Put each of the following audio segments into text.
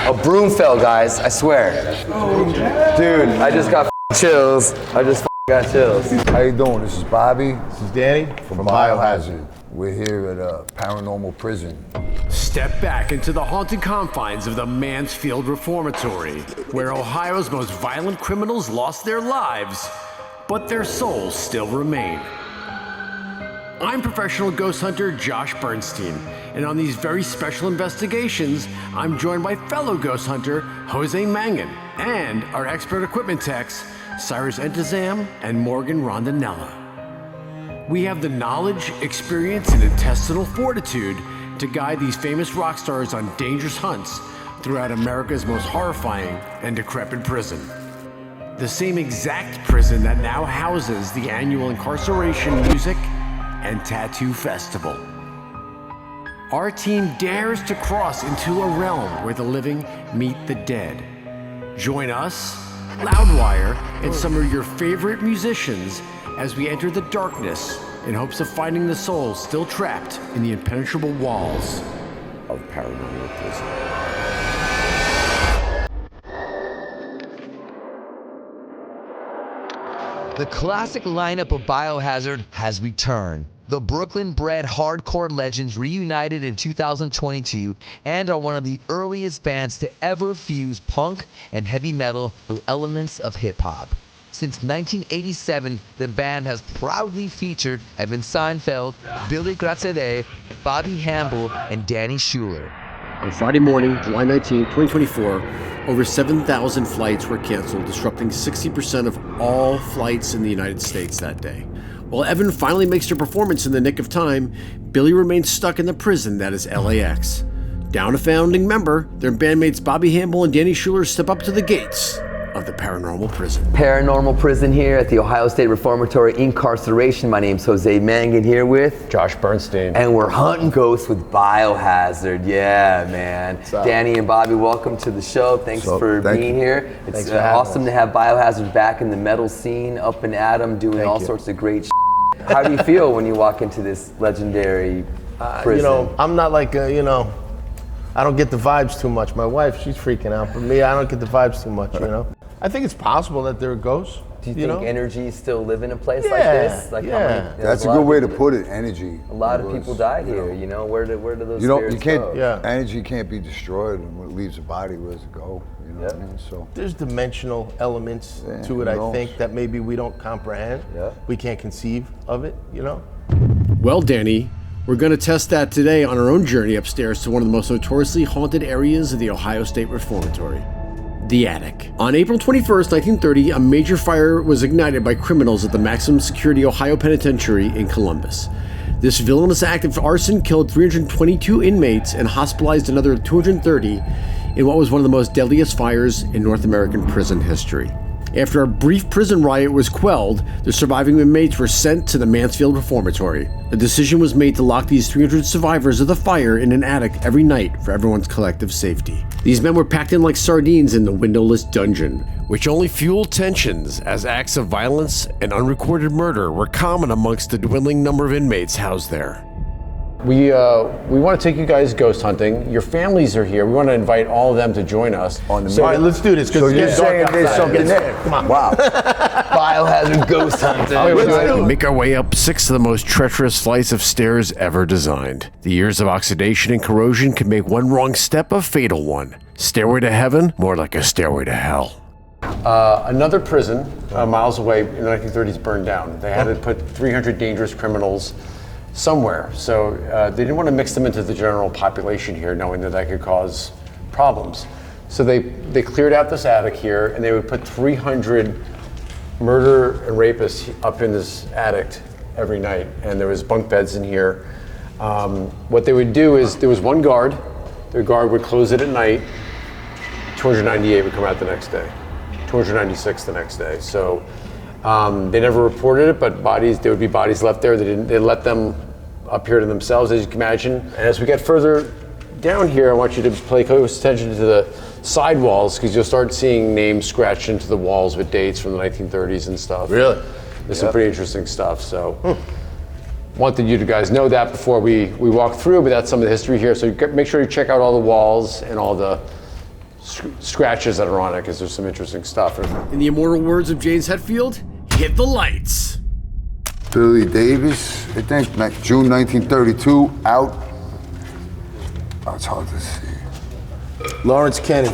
A broom fell, guys, I swear. Dude, I just got chills. I just got chills. How you doing? This is Bobby. This is Danny from Biohazard. We're here at a Paranormal prison. Step back into the haunted confines of the Mansfield Reformatory, where Ohio's most violent criminals lost their lives, but their souls still remain. I'm professional ghost hunter Josh Bernstein, and on these very special investigations, I'm joined by fellow ghost hunter Jose Mangin and our expert equipment techs, Cyrus Entezam and Morgan Rondinella. We have the knowledge, experience, and intestinal fortitude to guide these famous rock stars on dangerous hunts throughout America's most horrifying and decrepit prison. The same exact prison that now houses the annual Inkcarceration Music and Tattoo Festival. Our team dares to cross into a realm where the living meet the dead. Join us, Loudwire, and some of your favorite musicians as we enter the darkness in hopes of finding the souls still trapped in the impenetrable walls of Paranormal prison. The classic lineup of Biohazard has returned. The Brooklyn-bred hardcore legends reunited in 2022 and are one of the earliest bands to ever fuse punk and heavy metal with elements of hip-hop. Since 1987, the band has proudly featured Evan Seinfeld, Billy Graziadei, Bobby Hamble, and Danny Schuler. On Friday morning, July 19, 2024, over 7,000 flights were canceled, disrupting 60% of all flights in the United States that day. While Evan finally makes their performance in the nick of time, Billy remains stuck in the prison that is LAX. Down a founding member, their bandmates Bobby Hamble and Danny Schuler step up to the gates of the Paranormal prison. Paranormal prison here at the Ohio State Reformatory Inkcarceration. My name's Jose Mangin here with Josh Bernstein. And we're hunting ghosts with Biohazard. Yeah, man. Danny and Bobby, welcome to the show. Thanks for being here. It's awesome to have Biohazard back in the metal scene, up and at 'em, doing all sorts of great shit. How do you feel when you walk into this legendary prison? You know, I'm not like I don't get the vibes too much. My wife, she's freaking out. For me, I don't get the vibes too much, you know? I think it's possible that there are ghosts. Do you think energy still live in a place like this? Like That's a good way to put it, energy. A lot of people died here, you know? Where do those spirits go? Energy can't be destroyed, and when it leaves the body, where does it go? You know what I mean? So there's dimensional elements to it, I think, that maybe we don't comprehend. We can't conceive of it, you know? Well, Danny, we're going to test that today on our own journey upstairs to one of the most notoriously haunted areas of the Ohio State Reformatory, the attic. On April 21st, 1930, a major fire was ignited by criminals at the maximum security Ohio Penitentiary in Columbus. This villainous act of arson killed 322 inmates and hospitalized another 230 in what was one of the most deadliest fires in North American prison history. After a brief prison riot was quelled, the surviving inmates were sent to the Mansfield Reformatory. The decision was made to lock these 300 survivors of the fire in an attic every night for everyone's collective safety. These men were packed in like sardines in the windowless dungeon, which only fueled tensions as acts of violence and unrecorded murder were common amongst the dwindling number of inmates housed there. We want to take you guys ghost hunting. Your families are here. We want to invite all of them to join us. All right, let's do this. So you're saying there's something there? Come on. Wow. Biohazard ghost hunting. We make our way up 6 of the most treacherous flights of stairs ever designed. The years of oxidation and corrosion can make one wrong step a fatal one. Stairway to heaven, more like a stairway to hell. Another prison miles away in the 1930s burned down. They had to put 300 dangerous criminals somewhere. So they didn't want to mix them into the general population here, knowing that could cause problems. So they cleared out this attic here, and they would put 300 murder and rapists up in this attic every night. And there was bunk beds in here. What they would do is there was one guard. The guard would close it at night. 298 would come out the next day. 296 the next day. So they never reported it, but there would be bodies left there. They let them up here to themselves, as you can imagine. And as we get further down here, I want you to pay close attention to the side walls, because you'll start seeing names scratched into the walls with dates from the 1930s and stuff. Really? There's some pretty interesting stuff. So wanted you to guys know that before we walk through, but that's some of the history here. So make sure you check out all the walls and all the scratches that are on it because there's some interesting stuff. In the immortal words of James Hetfield, hit the lights. Billy Davis, I think, June 1932, out. Oh, it's hard to see. Lawrence Kenny.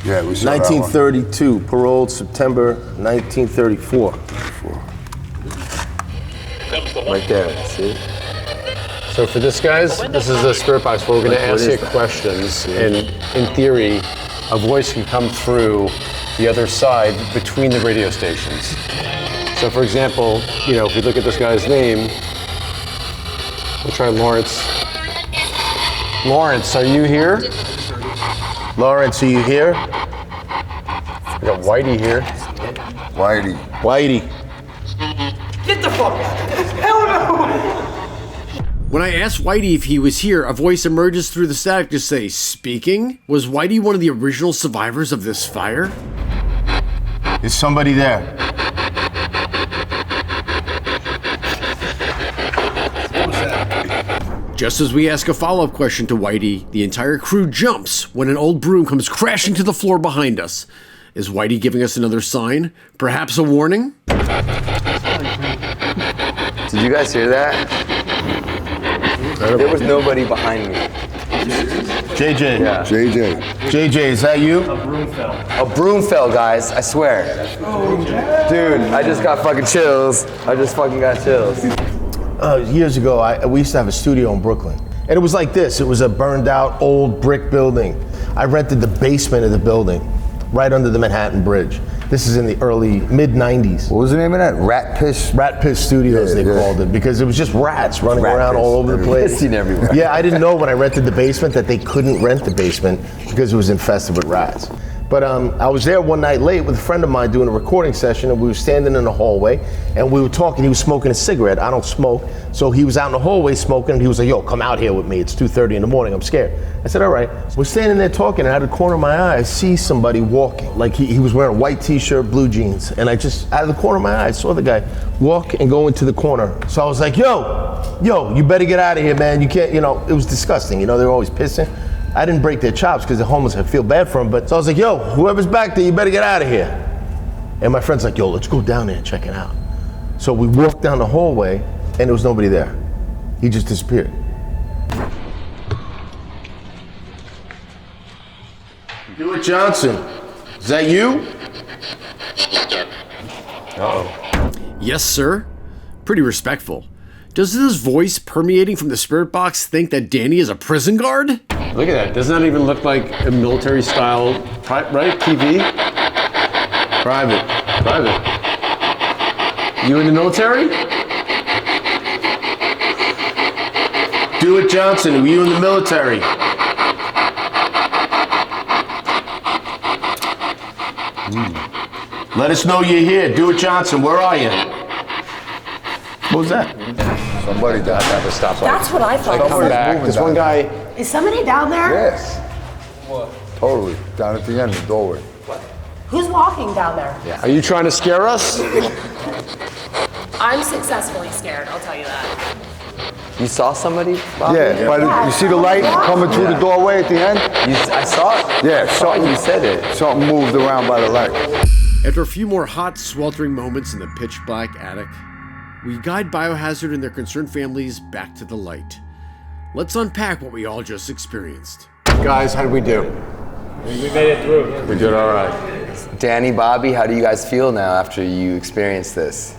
Yeah, we saw that one. 1932, paroled September 1934. Right there, see? So for this, guys, this is the spirit box where we're going to ask you questions, and in theory, a voice can come through the other side between the radio stations. So for example, if we look at this guy's name, we'll try Lawrence. Lawrence, are you here? Lawrence, are you here? We got Whitey here. Whitey. Get the fuck out. Hell no! When I asked Whitey if he was here, a voice emerges through the static to say, "Speaking." Was Whitey one of the original survivors of this fire? Is somebody there? Just as we ask a follow-up question to Whitey, the entire crew jumps when an old broom comes crashing to the floor behind us. Is Whitey giving us another sign? Perhaps a warning? Did you guys hear that? There was nobody behind me. JJ. Yeah. JJ, is that you? A broom fell, guys, I swear. Dude, I just got fucking chills. Years ago, we used to have a studio in Brooklyn. And it was like this. It was a burned out old brick building. I rented the basement of the building, right under the Manhattan Bridge. This is in the mid-90s. What was the name of that? Rat Piss Studios, they called it, because it was just rats running around all over the place. Pissing everywhere. Yeah, I didn't know when I rented the basement that they couldn't rent the basement because it was infested with rats. But I was there one night late with a friend of mine doing a recording session, and we were standing in the hallway, and we were talking. He was smoking a cigarette. I don't smoke. So he was out in the hallway smoking, and he was like, "Yo, come out here with me. It's 2:30 in the morning. I'm scared." I said, "All right." We're standing there talking, and out of the corner of my eye, I see somebody walking. Like he was wearing a white t-shirt, blue jeans. And I just, out of the corner of my eye, I saw the guy walk and go into the corner. So I was like, yo, you better get out of here, man. You can't, it was disgusting. They were always pissing. I didn't break their chops because they're homeless. I feel bad for them. But so I was like, yo, whoever's back there, you better get out of here. And my friend's like, yo, let's go down there and check it out. So we walked down the hallway, and there was nobody there. He just disappeared. Stuart Johnson, is that you? Uh-oh. Yes, sir. Pretty respectful. Does this voice permeating from the spirit box think that Danny is a prison guard? Look at that. Doesn't that even look like a military style, right? TV? Private. You in the military? Stuart Johnson, were you in the military? Let us know you're here. Stuart Johnson, where are you? What was that? Somebody died at the stoplight. That's what I thought. Come back. This one guy. Is somebody down there? Yes. What? Totally. Down at the end of the doorway. Who's walking down there? Yeah. Are you trying to scare us? I'm successfully scared, I'll tell you that. You saw somebody, Bobby? Yeah, you see the light coming through the doorway at the end? I saw it. Yeah, You said it. Something moved around by the light. After a few more hot, sweltering moments in the pitch black attic, we guide Biohazard and their concerned families back to the light. Let's unpack what we all just experienced. Guys, how did we do? We made it through. We did all right. Danny, Bobby, how do you guys feel now after you experienced this?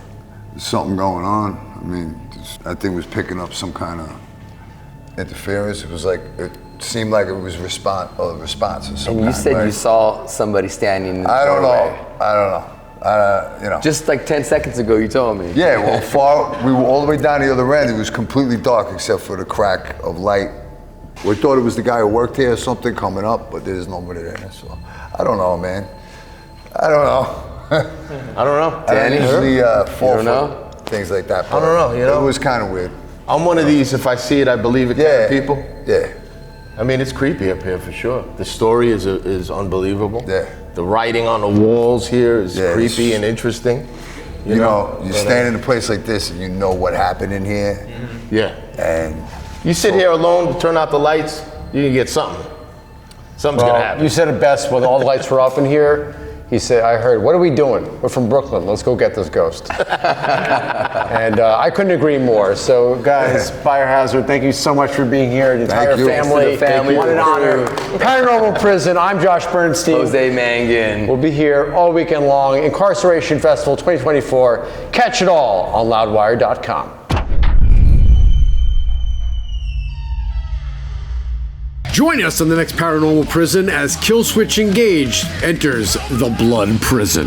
There's something going on. I mean, I think it was picking up some kind of interference. It was like, it seemed like it was a response of some And you said you saw somebody standing in the doorway. I don't know. Just like 10 seconds ago, you told me. Yeah, we were all the way down the other end. It was completely dark except for the crack of light. We thought it was the guy who worked here or something coming up, but there's nobody there. So I don't know, man. I don't know. I don't know. Danny, usually fall know? for things like that. I don't know, It was kind of weird. I'm one of these, if I see it, I believe it kind of people. Yeah. I mean, it's creepy up here for sure. The story is unbelievable. Yeah. The writing on the walls here is creepy and interesting. You know, you stand in a place like this and you know what happened in here. Yeah. And you sit here alone, turn out the lights, you can get something. Something's gonna happen. You said it best when all the lights were up in here. He said, I heard, what are we doing? We're from Brooklyn. Let's go get this ghost. And I couldn't agree more. So, guys, Biohazard, thank you so much for being here. The entire family. What an honor. Paranormal Prison. I'm Josh Bernstein. Jose Mangin. We'll be here all weekend long. Incarceration Festival 2024. Catch it all on Loudwire.com. Join us on the next Paranormal Prison as Killswitch Engaged enters the Blood Prison.